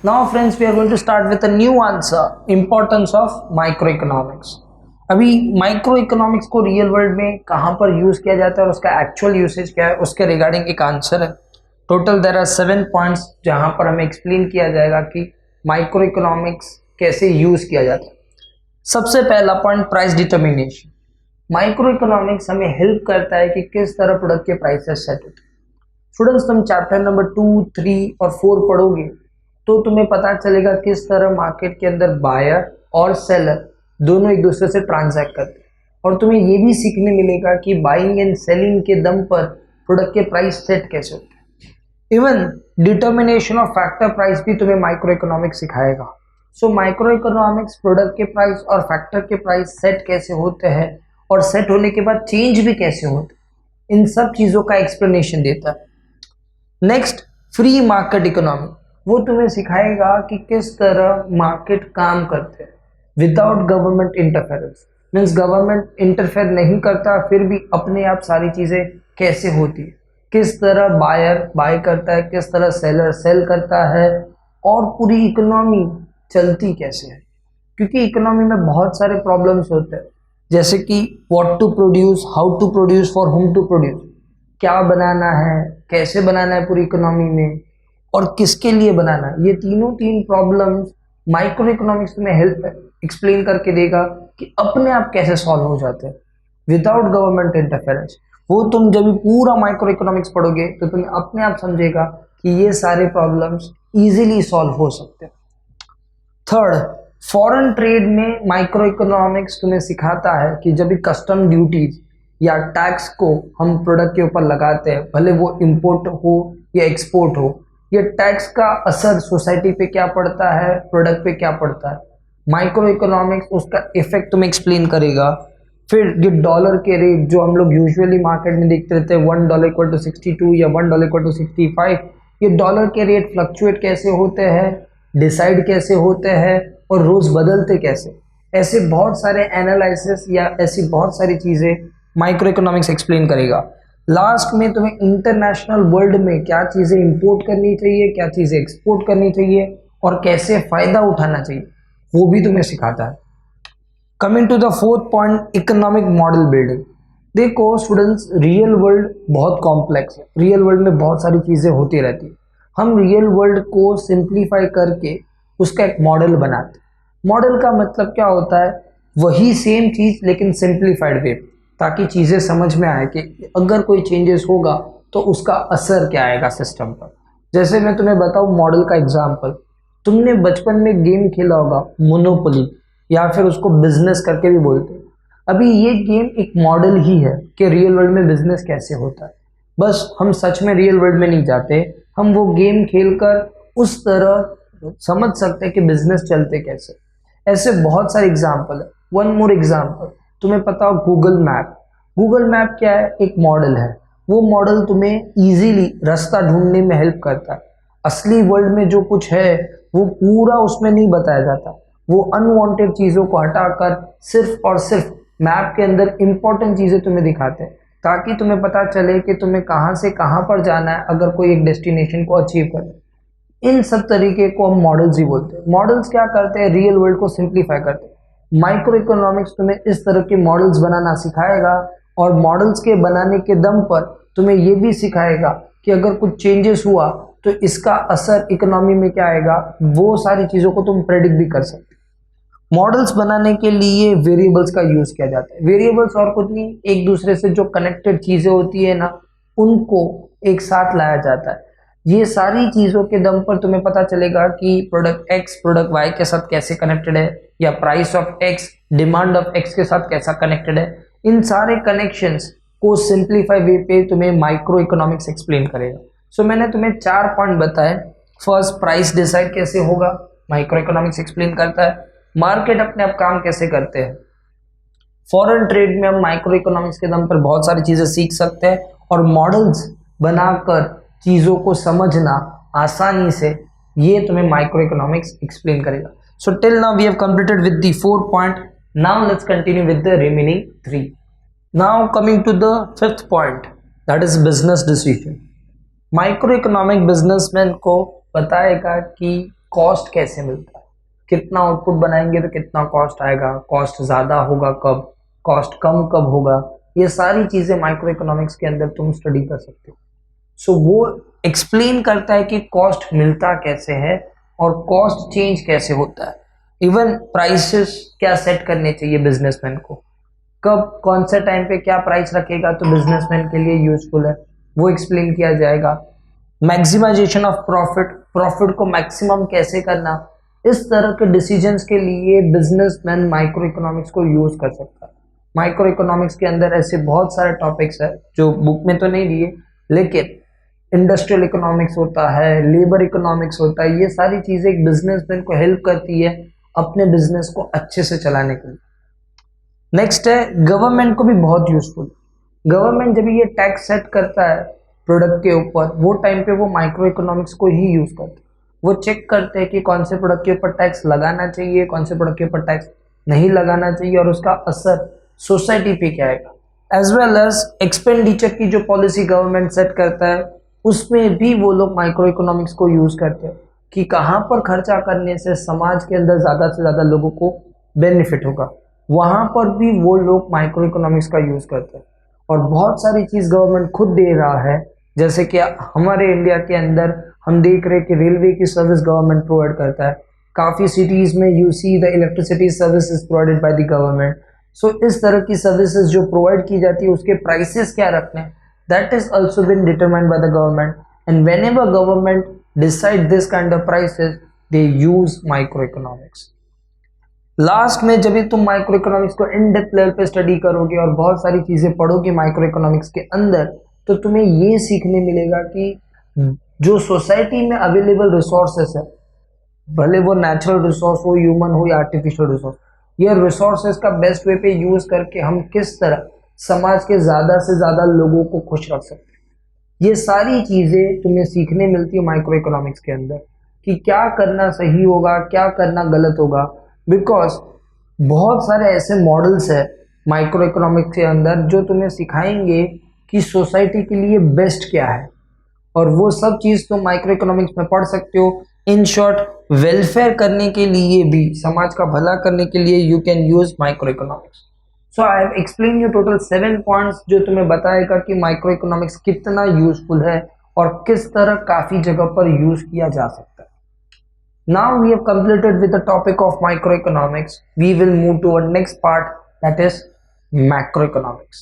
Now friends, we are going to start with a new answer, importance of microeconomics. अभी micro economics को real world में कहाँ पर use किया जाता है और उसका एक्चुअल यूसेज क्या है, उसके रिगार्डिंग एक आंसर है. टोटल देयर आर 7 पॉइंट्स जहाँ पर हमें एक्सप्लेन किया जाएगा कि माइक्रो इकोनॉमिक्स कैसे यूज किया जाता है. सबसे पहला point, price determination. Micro economics हमें हेल्प करता है कि किस तरह प्रोडक्ट के प्राइसेस सेट होते हैं. स्टूडेंट्स, तुम चैप्टर नंबर 2, 3 और 4 पढ़ोगे तो तुम्हें पता चलेगा किस तरह मार्केट के अंदर बायर और सेलर दोनों एक दूसरे से ट्रांजैक्ट करते हैं, और तुम्हें ये भी सीखने मिलेगा कि बाइंग एंड सेलिंग के दम पर प्रोडक्ट के प्राइस सेट कैसे होते हैं. Even determination of factor price भी तुम्हें माइक्रो इकोनॉमिक्स सिखाएगा. सो माइक्रो इकोनॉमिक्स प्रोडक्ट के प्राइस और फैक्टर के प्राइस सेट कैसे होते हैं और सेट होने के बाद चेंज भी कैसे होते हैं, इन सब चीज़ों का एक्सप्लेनेशन देता है. Next, free market economy. वो तुम्हें सिखाएगा कि किस तरह मार्केट काम करते हैं without government interference. Means government interfere नहीं करता, फिर भी अपने आप सारी चीज़ें कैसे होती है, किस तरह बायर बाय करता है, किस तरह सेलर सेल करता है, और पूरी इकोनॉमी चलती कैसे है. क्योंकि इकोनॉमी में बहुत सारे प्रॉब्लम्स होते हैं, जैसे कि what to produce, how to produce, for whom to produce, क्या बनाना है, कैसे बनाना है पूरी इकोनॉमी में, और किसके लिए बनाना है. ये तीन प्रॉब्लम्स माइक्रो इकोनॉमिक्स में हेल्प एक्सप्लेन करके देगा कि अपने आप कैसे सॉल्व हो जाते हैं विदाउट गवर्नमेंट इंटरफेरेंस. वो तुम जब भी पूरा माइक्रो इकोनॉमिक्स पढ़ोगे तो तुम्हें अपने आप समझेगा कि ये सारे प्रॉब्लम्स इजीली सॉल्व हो सकते हैं. थर्ड, फॉरेन ट्रेड में माइक्रो इकोनॉमिक्स तुम्हें सिखाता है कि जब भी कस्टम ड्यूटीज या टैक्स को हम प्रोडक्ट के ऊपर लगाते हैं, भले वो इंपोर्ट हो या एक्सपोर्ट हो, ये टैक्स का असर सोसाइटी पे क्या पड़ता है, प्रोडक्ट पे क्या पड़ता है. माइक्रो इकोनॉमिक्स उसका इफेक्ट तुम्हें एक्सप्लेन करेगा. फिर ये डॉलर के रेट जो हम लोग यूजुअली मार्केट में देखते रहते हैं, $1 = 62 या $1 = 65, ये डॉलर के रेट फ्लक्चुएट कैसे होते हैं, डिसाइड कैसे होते हैं और रोज बदलते कैसे. ऐसे बहुत सारे एनालिसिस या ऐसी बहुत सारी चीज़ें माइक्रो इकोनॉमिक्स एक्सप्लेन करेगा. लास्ट में तुम्हें इंटरनेशनल वर्ल्ड में क्या चीज़ें इंपोर्ट करनी चाहिए, क्या चीज़ें एक्सपोर्ट करनी चाहिए और कैसे फ़ायदा उठाना चाहिए, वो भी तुम्हें सिखाता है. Coming to the fourth point, economic model building. देखो स्टूडेंट्स, रियल वर्ल्ड बहुत कॉम्प्लेक्स है. रियल वर्ल्ड में बहुत सारी चीज़ें होती रहती है. हम रियल वर्ल्ड को सिंप्लीफाई करके उसका एक मॉडल बनाते हैं. मॉडल का मतलब क्या होता है, वही सेम चीज़ लेकिन सिंप्लीफाइड वे, ताकि चीज़ें समझ में आए कि अगर कोई चेंजेस होगा तो उसका असर क्या आएगा सिस्टम पर. जैसे मैं तुम्हें बताऊँ मॉडल का एग्जांपल, तुमने बचपन में गेम खेला होगा मोनोपोली, या फिर उसको बिजनेस करके भी बोलते हैं. अभी ये गेम एक मॉडल ही है कि रियल वर्ल्ड में बिजनेस कैसे होता है. बस हम सच में रियल वर्ल्ड में नहीं जाते, हम वो गेम खेलकर उस तरह समझ सकते हैं कि बिजनेस चलते कैसे. ऐसे बहुत सारे एग्जाम्पल है. वन मोर एग्जाम्पल, तुम्हें पता हो गूगल मैप. गूगल मैप क्या है, एक मॉडल है. वो मॉडल तुम्हें इजीली रास्ता ढूंढने में हेल्प करता है. असली वर्ल्ड में जो कुछ है वो पूरा उसमें नहीं बताया जाता. वो अनवांटेड चीज़ों को हटाकर सिर्फ और सिर्फ मैप के अंदर इंपॉर्टेंट चीज़ें तुम्हें दिखाते हैं, ताकि तुम्हें पता चले कि तुम्हें कहाँ से कहाँ पर जाना है अगर कोई एक डेस्टिनेशन को अचीव करे. इन सब तरीके को हम मॉडल्स ही बोलते हैं. मॉडल्स क्या करते हैं, रियल वर्ल्ड को सिंप्लीफाई करते हैं. माइक्रो इकोनॉमिक्स तुम्हें इस तरह के मॉडल्स बनाना सिखाएगा, और मॉडल्स के बनाने के दम पर तुम्हें ये भी सिखाएगा कि अगर कुछ चेंजेस हुआ तो इसका असर इकोनॉमी में क्या आएगा, वो सारी चीज़ों को तुम प्रेडिक्ट भी कर सकते. मॉडल्स बनाने के लिए वेरिएबल्स का यूज़ किया जाता है. वेरिएबल्स और कुछ नहीं, एक दूसरे से जो कनेक्टेड चीज़ें होती है ना, उनको एक साथ लाया जाता है. ये सारी चीज़ों के दम पर तुम्हें पता चलेगा कि प्रोडक्ट एक्स प्रोडक्ट वाई के साथ कैसे कनेक्टेड है, या price of x demand of x के साथ कैसा कनेक्टेड है. इन सारे कनेक्शंस को सिंप्लीफाई वे पे तुम्हें माइक्रो इकोनॉमिक्स एक्सप्लेन करेगा. सो मैंने तुम्हें 4 पॉइंट बताए. फर्स्ट, प्राइस डिसाइड कैसे होगा, माइक्रो इकोनॉमिक्स एक्सप्लेन करता है. मार्केट अपने आप काम कैसे करते हैं. फॉरेन ट्रेड में हम माइक्रो इकोनॉमिक्स के दम पर बहुत सारी चीज़ें सीख सकते हैं, और मॉडल्स बनाकर चीज़ों को समझना आसानी से, ये तुम्हें माइक्रो इकोनॉमिक्स एक्सप्लेन करेगा. So till now we have completed with the 4 point. Now let's continue with the remaining 3. Now coming to the 5th point, that is business decision. Micro economic businessman को बताएगा कि cost कैसे मिलता है, कितना output बनाएंगे तो कितना कॉस्ट आएगा, कॉस्ट ज़्यादा होगा कब, कॉस्ट कम कब होगा, ये सारी चीज़ें माइक्रो इकोनॉमिक्स के अंदर तुम स्टडी कर सकते हो। सो वो एक्सप्लेन करता है कि कॉस्ट मिलता कैसे है और कॉस्ट चेंज कैसे होता है। इवन प्राइसेस क्या सेट करने चाहिए बिजनेसमैन को, कब कौन से टाइम पे क्या प्राइस रखेगा तो बिजनेसमैन के लिए यूजफुल है, वो एक्सप्लेन किया जाएगा। मैक्सिमाइजेशन ऑफ प्रॉफिट, प्रॉफिट को मैक्सिमम कैसे करना, इस तरह के डिसीजंस के लिए बिजनेसमैन माइक्रो इकोनॉमिक्स को यूज कर सकता है। माइक्रो इकोनॉमिक्स के अंदर ऐसे बहुत सारे टॉपिक्स है जो बुक में तो नहीं दिए, लेकिन इंडस्ट्रियल इकोनॉमिक्स होता है, लेबर इकोनॉमिक्स होता है, ये सारी चीजें एक बिजनेसमैन को हेल्प करती है अपने बिजनेस को अच्छे से चलाने के लिए। नेक्स्ट है गवर्नमेंट को भी बहुत यूजफुल। गवर्नमेंट जब ये टैक्स सेट करता है प्रोडक्ट के ऊपर, वो टाइम पे वो माइक्रो इकोनॉमिक्स को ही यूज करते हैं। वो चेक करते हैं कि कौन से प्रोडक्ट के ऊपर टैक्स लगाना चाहिए, कौन से प्रोडक्ट के ऊपर टैक्स नहीं लगाना चाहिए और उसका असर सोसाइटी पे क्या आएगा। एज वेल एज एक्सपेंडिचर की जो पॉलिसी गवर्नमेंट सेट करता है उसमें भी वो लोग माइक्रो इकोनॉमिक्स को यूज करते हैं कि कहाँ पर खर्चा करने से समाज के अंदर ज़्यादा से ज़्यादा लोगों को बेनिफिट होगा, वहाँ पर भी वो लोग माइक्रो इकोनॉमिक्स का यूज़ करते हैं। और बहुत सारी चीज़ गवर्नमेंट खुद दे रहा है, जैसे कि हमारे इंडिया के अंदर हम देख रहे हैं कि रेलवे की सर्विस गवर्नमेंट प्रोवाइड करता है। काफ़ी सिटीज़ में you see the electricity service is provided by the government. So इस तरह की सर्विसेज जो प्रोवाइड की जाती है उसके प्राइसेस क्या रखने, that is also been determined by the government. And when ever government decide this kind of prices they use micro economics. Last में जब भी तुम माइक्रो इकोनॉमिक्स को इन डेप्थ लेवल पे स्टडी करोगे और बहुत सारी चीज़ें पढ़ोगे माइक्रो इकोनॉमिक्स के अंदर, तो तुम्हें ये सीखने मिलेगा कि जो सोसाइटी में अवेलेबल रिसोर्सेस है, भले वो नेचुरल रिसोर्स हो, ह्यूमन हो या आर्टिफिशियल रिसोर्स, ये रिसोर्सेस का बेस्ट वे पे यूज करके हम किस तरह समाज के ज़्यादा से ज़्यादा लोगों को खुश रख सकते हैं। ये सारी चीज़ें तुम्हें सीखने मिलती है माइक्रो इकोनॉमिक्स के अंदर कि क्या करना सही होगा, क्या करना गलत होगा। बिकॉज बहुत सारे ऐसे मॉडल्स है माइक्रो इकोनॉमिक्स के अंदर जो तुम्हें सिखाएंगे कि सोसाइटी के लिए बेस्ट क्या है, और वो सब चीज़ तुम माइक्रो इकोनॉमिक्स में पढ़ सकते हो। इन शॉर्ट, वेलफेयर करने के लिए भी, समाज का भला करने के लिए you can use micro economics. So I have explain you total 7 points जो तुम्हें बताएगा कि माइक्रो इकोनॉमिक्स कितना यूजफुल है और किस तरह काफ़ी जगह पर यूज किया जा सकता है। Now we have completed with the topic of microeconomics. We will move to our next part, that is macroeconomics.